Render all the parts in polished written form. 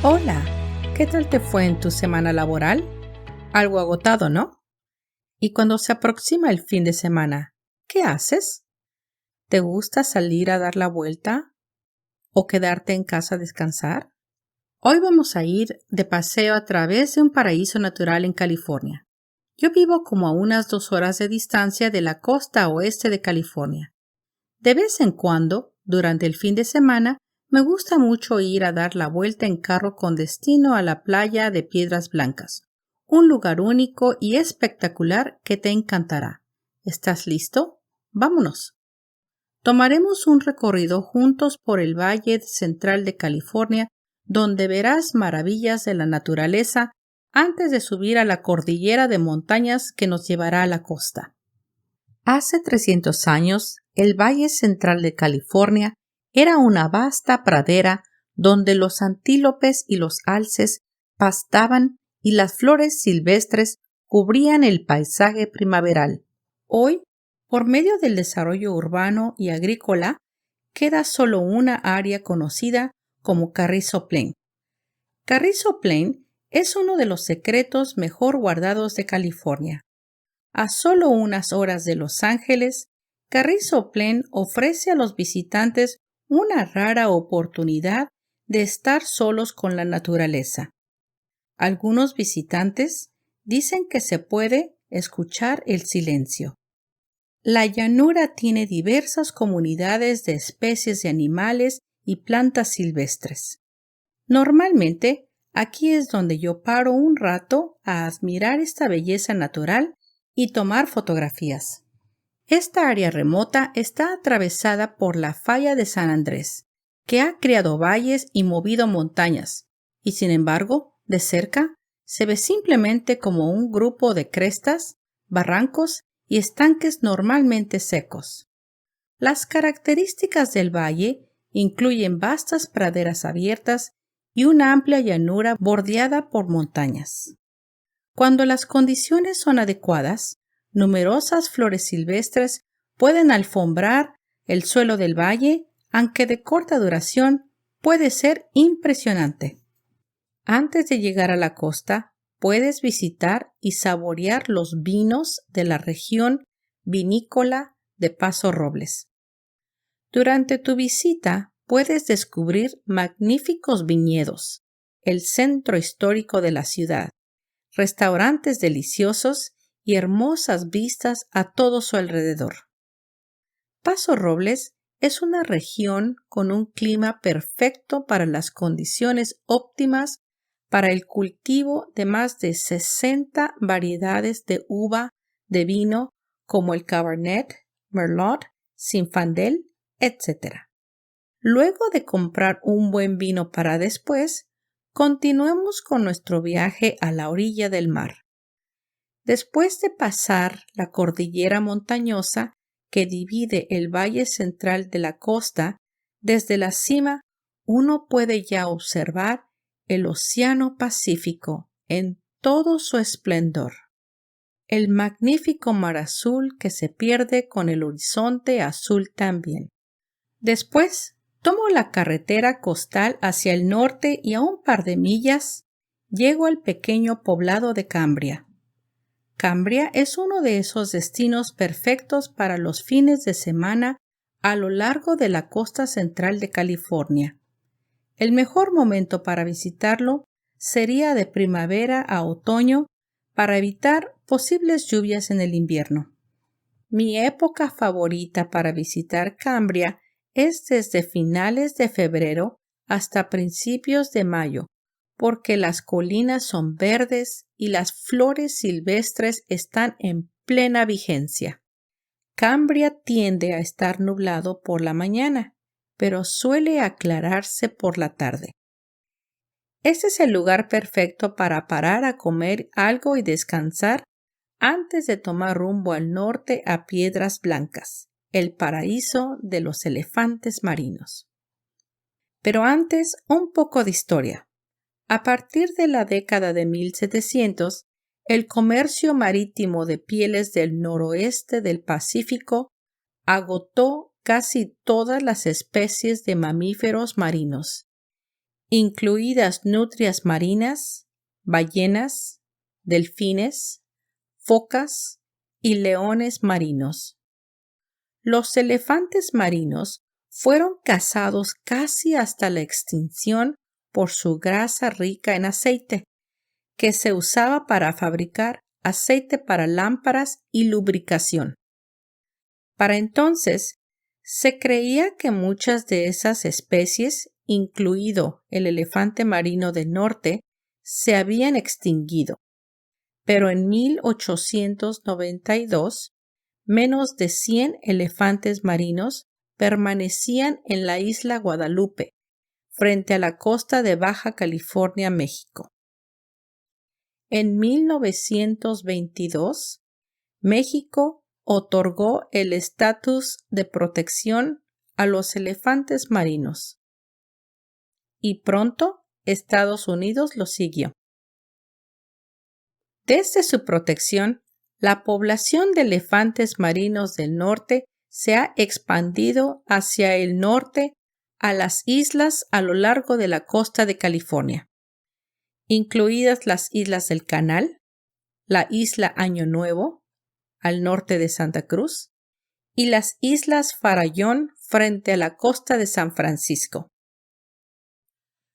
Hola, ¿qué tal te fue en tu semana laboral? Algo agotado, ¿no? Y cuando se aproxima el fin de semana, ¿qué haces? ¿Te gusta salir a dar la vuelta o quedarte en casa a descansar? Hoy vamos a ir de paseo a través de un paraíso natural en California. Yo vivo como a unas 2 horas de distancia de la costa oeste de California. De vez en cuando, durante el fin de semana, me gusta mucho ir a dar la vuelta en carro con destino a la playa de Piedras Blancas, un lugar único y espectacular que te encantará. ¿Estás listo? ¡Vámonos! Tomaremos un recorrido juntos por el Valle Central de California, donde verás maravillas de la naturaleza antes de subir a la cordillera de montañas que nos llevará a la costa. Hace 300 años, el Valle Central de California era una vasta pradera donde los antílopes y los alces pastaban y las flores silvestres cubrían el paisaje primaveral. Hoy, por medio del desarrollo urbano y agrícola, queda solo una área conocida como Carrizo Plain. Carrizo Plain es uno de los secretos mejor guardados de California. A solo unas horas de Los Ángeles, Carrizo Plain ofrece a los visitantes una rara oportunidad de estar solos con la naturaleza. Algunos visitantes dicen que se puede escuchar el silencio. La llanura tiene diversas comunidades de especies de animales y plantas silvestres. Normalmente, aquí es donde yo paro un rato a admirar esta belleza natural y tomar fotografías. Esta área remota está atravesada por la falla de San Andrés, que ha creado valles y movido montañas, y sin embargo, de cerca, se ve simplemente como un grupo de crestas, barrancos y estanques normalmente secos. Las características del valle incluyen vastas praderas abiertas y una amplia llanura bordeada por montañas. Cuando las condiciones son adecuadas, numerosas flores silvestres pueden alfombrar el suelo del valle, aunque de corta duración, puede ser impresionante. Antes de llegar a la costa, puedes visitar y saborear los vinos de la región vinícola de Paso Robles. Durante tu visita, puedes descubrir magníficos viñedos, el centro histórico de la ciudad, restaurantes deliciosos y hermosas vistas a todo su alrededor. Paso Robles es una región con un clima perfecto para las condiciones óptimas para el cultivo de más de 60 variedades de uva de vino como el Cabernet, Merlot, Zinfandel, etc. Luego de comprar un buen vino para después, continuemos con nuestro viaje a la orilla del mar. Después de pasar la cordillera montañosa que divide el valle central de la costa, desde la cima uno puede ya observar el Océano Pacífico en todo su esplendor. El magnífico mar azul que se pierde con el horizonte azul también. Después, tomo la carretera costal hacia el norte y a un par de millas llego al pequeño poblado de Cambria. Cambria es uno de esos destinos perfectos para los fines de semana a lo largo de la costa central de California. El mejor momento para visitarlo sería de primavera a otoño para evitar posibles lluvias en el invierno. Mi época favorita para visitar Cambria es desde finales de febrero hasta principios de mayo, porque las colinas son verdes y las flores silvestres están en plena vigencia. Cambria tiende a estar nublado por la mañana, pero suele aclararse por la tarde. Este es el lugar perfecto para parar a comer algo y descansar antes de tomar rumbo al norte a Piedras Blancas, el paraíso de los elefantes marinos. Pero antes, un poco de historia. A partir de la década de 1700, el comercio marítimo de pieles del noroeste del Pacífico agotó casi todas las especies de mamíferos marinos, incluidas nutrias marinas, ballenas, delfines, focas y leones marinos. Los elefantes marinos fueron cazados casi hasta la extinción por su grasa rica en aceite, que se usaba para fabricar aceite para lámparas y lubricación. Para entonces, se creía que muchas de esas especies, incluido el elefante marino del norte, se habían extinguido. Pero en 1892, menos de 100 elefantes marinos permanecían en la isla Guadalupe, frente a la costa de Baja California, México. En 1922, México otorgó el estatus de protección a los elefantes marinos. Y pronto Estados Unidos lo siguió. Desde su protección, la población de elefantes marinos del norte se ha expandido hacia el norte a las islas a lo largo de la costa de California, incluidas las islas del Canal, la isla Año Nuevo, al norte de Santa Cruz, y las islas Farallón frente a la costa de San Francisco.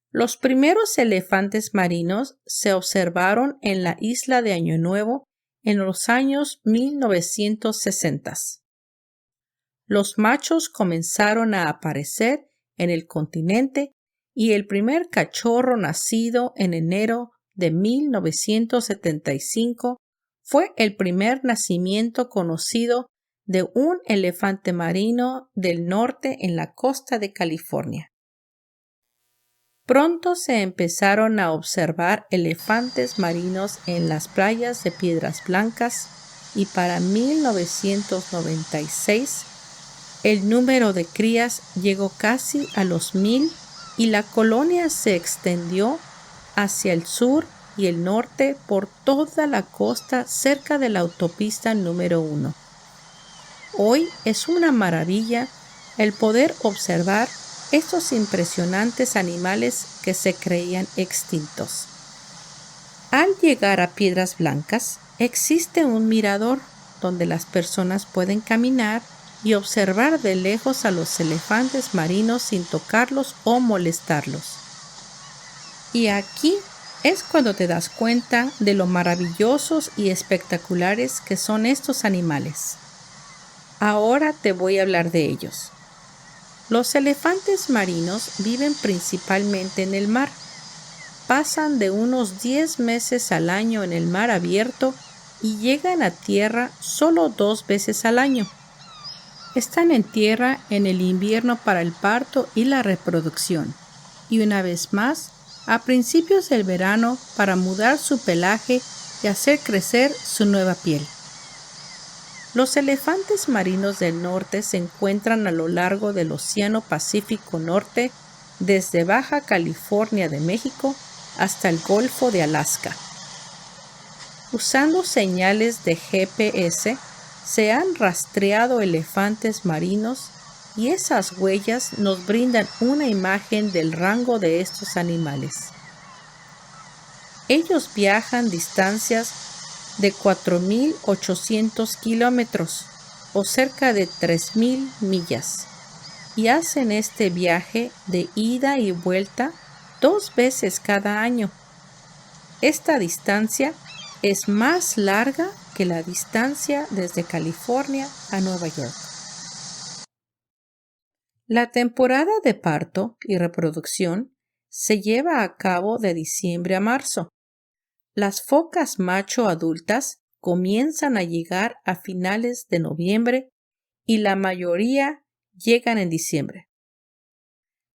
Los primeros elefantes marinos se observaron en la isla de Año Nuevo en los años 1960. Los machos comenzaron a aparecer en el continente y el primer cachorro nacido en enero de 1975 fue el primer nacimiento conocido de un elefante marino del norte en la costa de California. Pronto se empezaron a observar elefantes marinos en las playas de Piedras Blancas y para 1996 el número de crías llegó casi a los 1000 y la colonia se extendió hacia el sur y el norte por toda la costa cerca de la autopista número 1. Hoy es una maravilla el poder observar estos impresionantes animales que se creían extintos. Al llegar a Piedras Blancas, existe un mirador donde las personas pueden caminar y observar de lejos a los elefantes marinos sin tocarlos o molestarlos. Y aquí es cuando te das cuenta de lo maravillosos y espectaculares que son estos animales. Ahora te voy a hablar de ellos. Los elefantes marinos viven principalmente en el mar. Pasan de unos 10 meses al año en el mar abierto y llegan a tierra solo 2 veces al año. Están en tierra en el invierno para el parto y la reproducción, y una vez más a principios del verano para mudar su pelaje y hacer crecer su nueva piel. Los elefantes marinos del norte se encuentran a lo largo del Océano Pacífico Norte, desde Baja California de México hasta el Golfo de Alaska. Usando señales de GPS, se han rastreado elefantes marinos y esas huellas nos brindan una imagen del rango de estos animales. Ellos viajan distancias de 4.800 kilómetros o cerca de 3.000 millas y hacen este viaje de ida y vuelta 2 veces cada año. Esta distancia es más larga que la distancia desde California a Nueva York. La temporada de parto y reproducción se lleva a cabo de diciembre a marzo. Las focas macho adultas comienzan a llegar a finales de noviembre y la mayoría llegan en diciembre.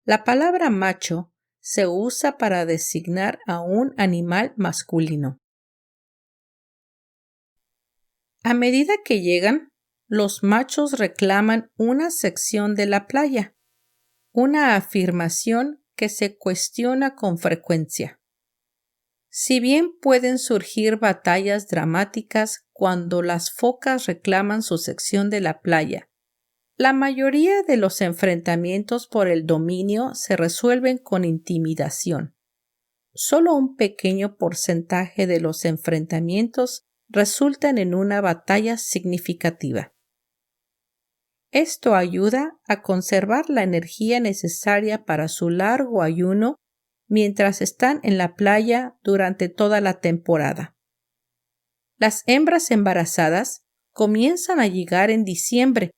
La palabra macho se usa para designar a un animal masculino. A medida que llegan, los machos reclaman una sección de la playa, una afirmación que se cuestiona con frecuencia. Si bien pueden surgir batallas dramáticas cuando las focas reclaman su sección de la playa, La mayoría de los enfrentamientos por el dominio se resuelven con intimidación. Solo un pequeño porcentaje de los enfrentamientos resultan en una batalla significativa. Esto ayuda a conservar la energía necesaria para su largo ayuno mientras están en la playa durante toda la temporada. Las hembras embarazadas comienzan a llegar en diciembre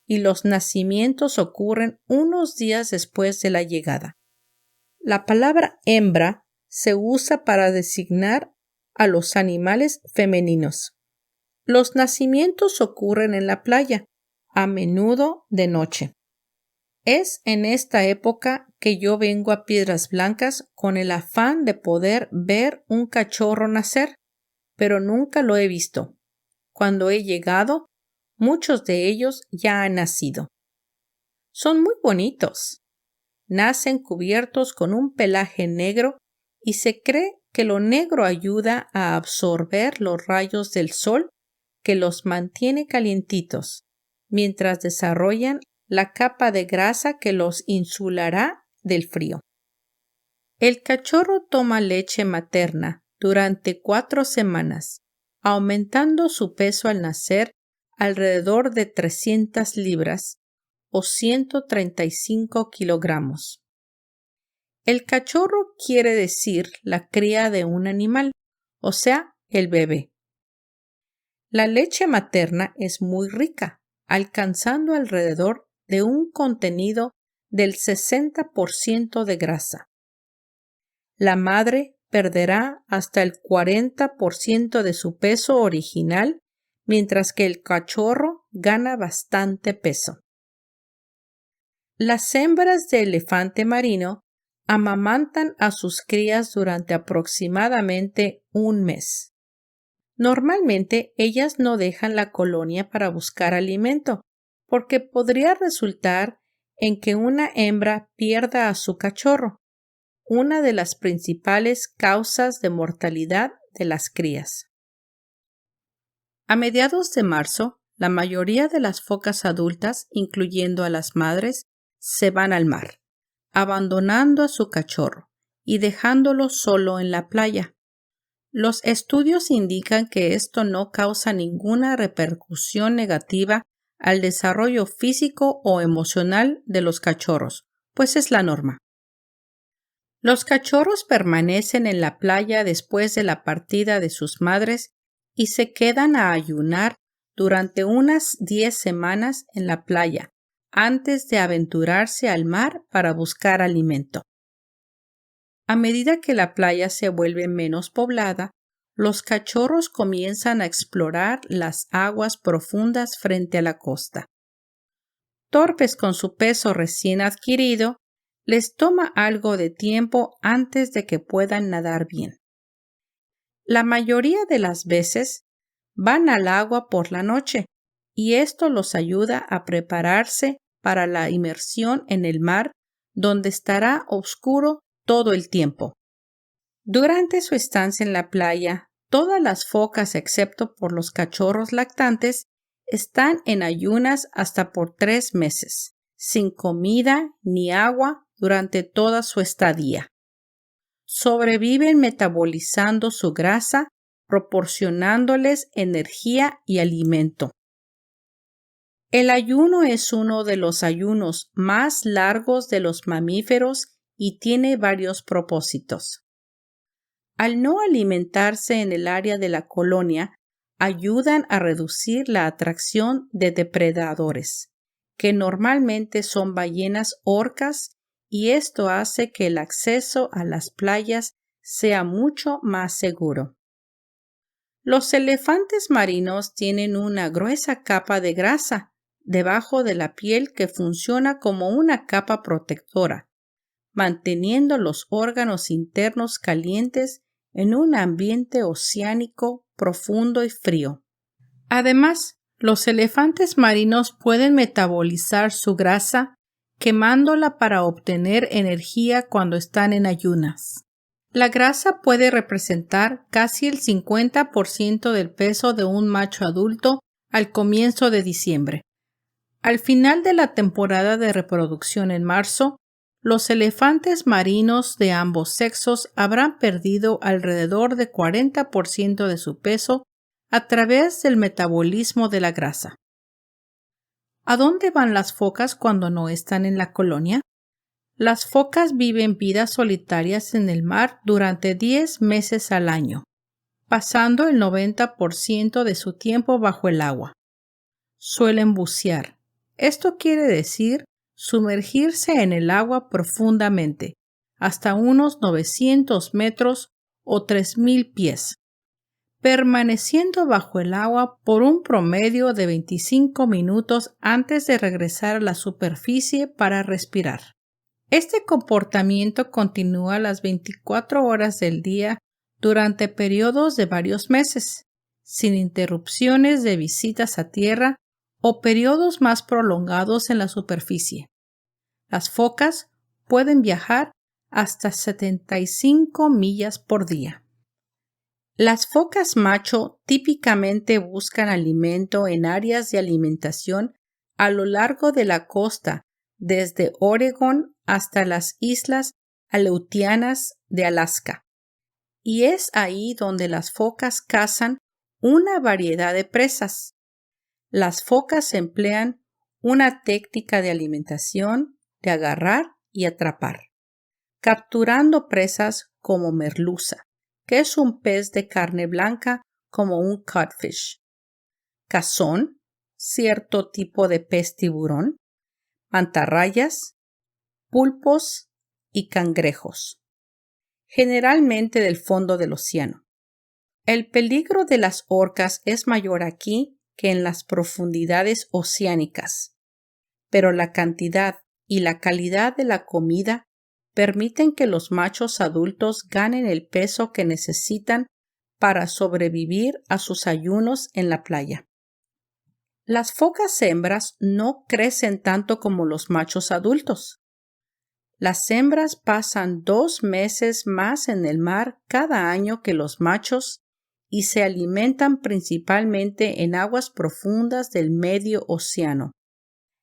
y los nacimientos ocurren unos días después de la llegada. La palabra hembra se usa para designar a los animales femeninos. Los nacimientos ocurren en la playa, a menudo de noche. Es en esta época que yo vengo a Piedras Blancas con el afán de poder ver un cachorro nacer, pero nunca lo he visto. Cuando he llegado, muchos de ellos ya han nacido. Son muy bonitos. Nacen cubiertos con un pelaje negro y se cree que lo negro ayuda a absorber los rayos del sol que los mantiene calientitos, mientras desarrollan la capa de grasa que los insulará del frío. El cachorro toma leche materna durante 4 semanas, aumentando su peso al nacer alrededor de 300 libras o 135 kilogramos. El cachorro quiere decir la cría de un animal, o sea, el bebé. La leche materna es muy rica, alcanzando alrededor de un contenido del 60% de grasa. La madre perderá hasta el 40% de su peso original, mientras que el cachorro gana bastante peso. Las hembras de elefante marino amamantan a sus crías durante aproximadamente un mes. Normalmente ellas no dejan la colonia para buscar alimento, porque podría resultar en que una hembra pierda a su cachorro, una de las principales causas de mortalidad de las crías. A mediados de marzo, la mayoría de las focas adultas, incluyendo a las madres, se van al mar, abandonando a su cachorro y dejándolo solo en la playa. Los estudios indican que esto no causa ninguna repercusión negativa al desarrollo físico o emocional de los cachorros, pues es la norma. Los cachorros permanecen en la playa después de la partida de sus madres y se quedan a ayunar durante unas 10 semanas en la playa antes de aventurarse al mar para buscar alimento. A medida que la playa se vuelve menos poblada, los cachorros comienzan a explorar las aguas profundas frente a la costa. Torpes con su peso recién adquirido, les toma algo de tiempo antes de que puedan nadar bien. La mayoría de las veces van al agua por la noche y esto los ayuda a prepararse para la inmersión en el mar, donde estará oscuro todo el tiempo. Durante su estancia en la playa, todas las focas excepto por los cachorros lactantes están en ayunas hasta por 3 meses, sin comida ni agua durante toda su estadía. Sobreviven metabolizando su grasa, proporcionándoles energía y alimento. El ayuno es uno de los ayunos más largos de los mamíferos y tiene varios propósitos. Al no alimentarse en el área de la colonia, ayudan a reducir la atracción de depredadores, que normalmente son ballenas orcas, y esto hace que el acceso a las playas sea mucho más seguro. Los elefantes marinos tienen una gruesa capa de grasa debajo de la piel que funciona como una capa protectora, manteniendo los órganos internos calientes en un ambiente oceánico profundo y frío. Además, los elefantes marinos pueden metabolizar su grasa quemándola para obtener energía cuando están en ayunas. La grasa puede representar casi el 50% del peso de un macho adulto al comienzo de diciembre. Al final de la temporada de reproducción en marzo, los elefantes marinos de ambos sexos habrán perdido alrededor de 40% de su peso a través del metabolismo de la grasa. ¿A dónde van las focas cuando no están en la colonia? Las focas viven vidas solitarias en el mar durante 10 meses al año, pasando el 90% de su tiempo bajo el agua. Suelen bucear. Esto quiere decir sumergirse en el agua profundamente, hasta unos 900 metros o 3,000 pies, permaneciendo bajo el agua por un promedio de 25 minutos antes de regresar a la superficie para respirar. Este comportamiento continúa las 24 horas del día durante periodos de varios meses, sin interrupciones de visitas a tierra o periodos más prolongados en la superficie. Las focas pueden viajar hasta 75 millas por día. Las focas macho típicamente buscan alimento en áreas de alimentación a lo largo de la costa, desde Oregón hasta las islas Aleutianas de Alaska. Y es ahí donde las focas cazan una variedad de presas. Las focas emplean una técnica de alimentación de agarrar y atrapar, capturando presas como merluza, que es un pez de carne blanca como un codfish, cazón, cierto tipo de pez tiburón, mantarrayas, pulpos y cangrejos, generalmente del fondo del océano. El peligro de las orcas es mayor aquí que en las profundidades oceánicas, pero la cantidad y la calidad de la comida permiten que los machos adultos ganen el peso que necesitan para sobrevivir a sus ayunos en la playa. Las focas hembras no crecen tanto como los machos adultos. Las hembras pasan 2 meses más en el mar cada año que los machos y se alimentan principalmente en aguas profundas del medio océano.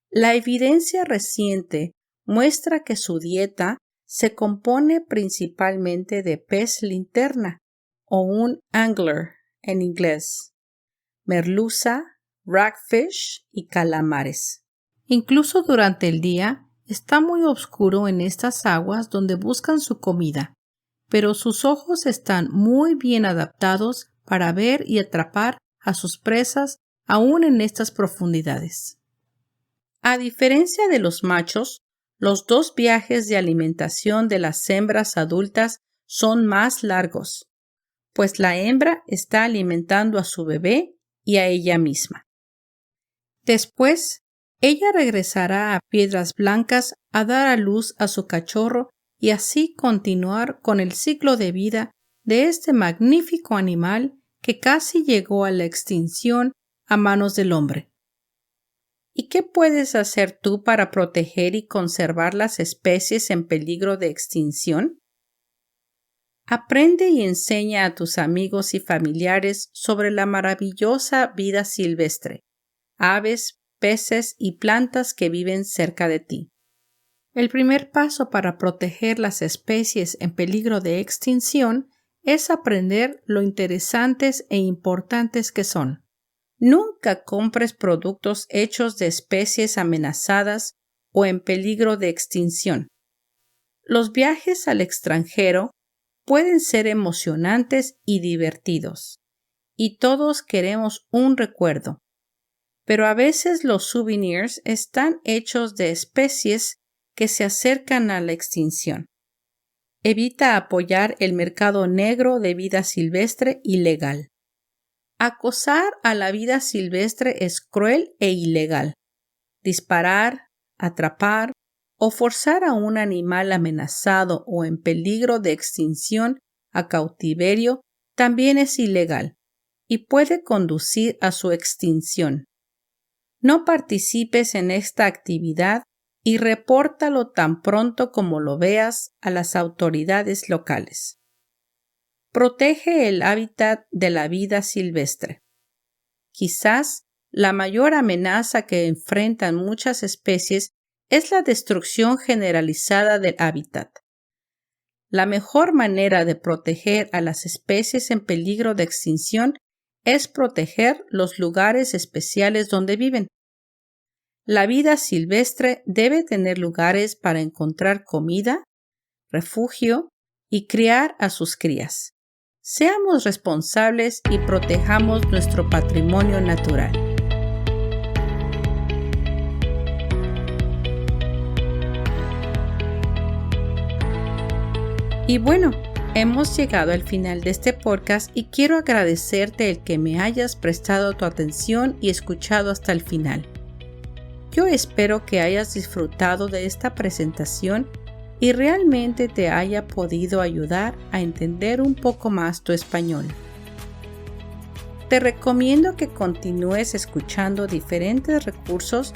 La evidencia reciente muestra que su dieta se compone principalmente de pez linterna o un angler en inglés, merluza, rockfish y calamares. Incluso durante el día está muy oscuro en estas aguas donde buscan su comida, pero sus ojos están muy bien adaptados para ver y atrapar a sus presas aún en estas profundidades. A diferencia de los machos, los 2 viajes de alimentación de las hembras adultas son más largos, pues la hembra está alimentando a su bebé y a ella misma. Después, ella regresará a Piedras Blancas a dar a luz a su cachorro y así continuar con el ciclo de vida de este magnífico animal que casi llegó a la extinción a manos del hombre. ¿Y qué puedes hacer tú para proteger y conservar las especies en peligro de extinción? Aprende y enseña a tus amigos y familiares sobre la maravillosa vida silvestre, aves, peces y plantas que viven cerca de ti. El primer paso para proteger las especies en peligro de extinción es aprender lo interesantes e importantes que son. Nunca compres productos hechos de especies amenazadas o en peligro de extinción. Los viajes al extranjero pueden ser emocionantes y divertidos, y todos queremos un recuerdo. Pero a veces los souvenirs están hechos de especies que se acercan a la extinción. Evita apoyar el mercado negro de vida silvestre ilegal. Acosar a la vida silvestre es cruel e ilegal. Disparar, atrapar o forzar a un animal amenazado o en peligro de extinción a cautiverio también es ilegal y puede conducir a su extinción. No participes en esta actividad y repórtalo tan pronto como lo veas a las autoridades locales. Protege el hábitat de la vida silvestre. Quizás la mayor amenaza que enfrentan muchas especies es la destrucción generalizada del hábitat. La mejor manera de proteger a las especies en peligro de extinción es proteger los lugares especiales donde viven. La vida silvestre debe tener lugares para encontrar comida, refugio y criar a sus crías. Seamos responsables y protejamos nuestro patrimonio natural. Y bueno, hemos llegado al final de este podcast y quiero agradecerte el que me hayas prestado tu atención y escuchado hasta el final. Yo espero que hayas disfrutado de esta presentación y realmente te haya podido ayudar a entender un poco más tu español. Te recomiendo que continúes escuchando diferentes recursos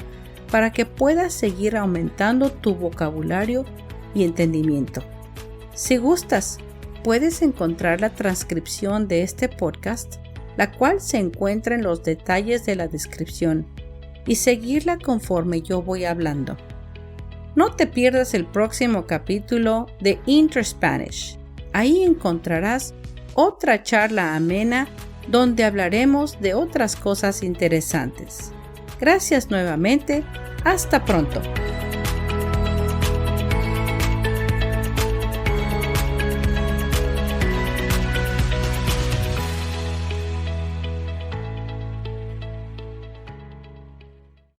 para que puedas seguir aumentando tu vocabulario y entendimiento. Si gustas, puedes encontrar la transcripción de este podcast, la cual se encuentra en los detalles de la descripción, y seguirla conforme yo voy hablando. No te pierdas el próximo capítulo de InterSpanish. Ahí encontrarás otra charla amena donde hablaremos de otras cosas interesantes. Gracias nuevamente. Hasta pronto.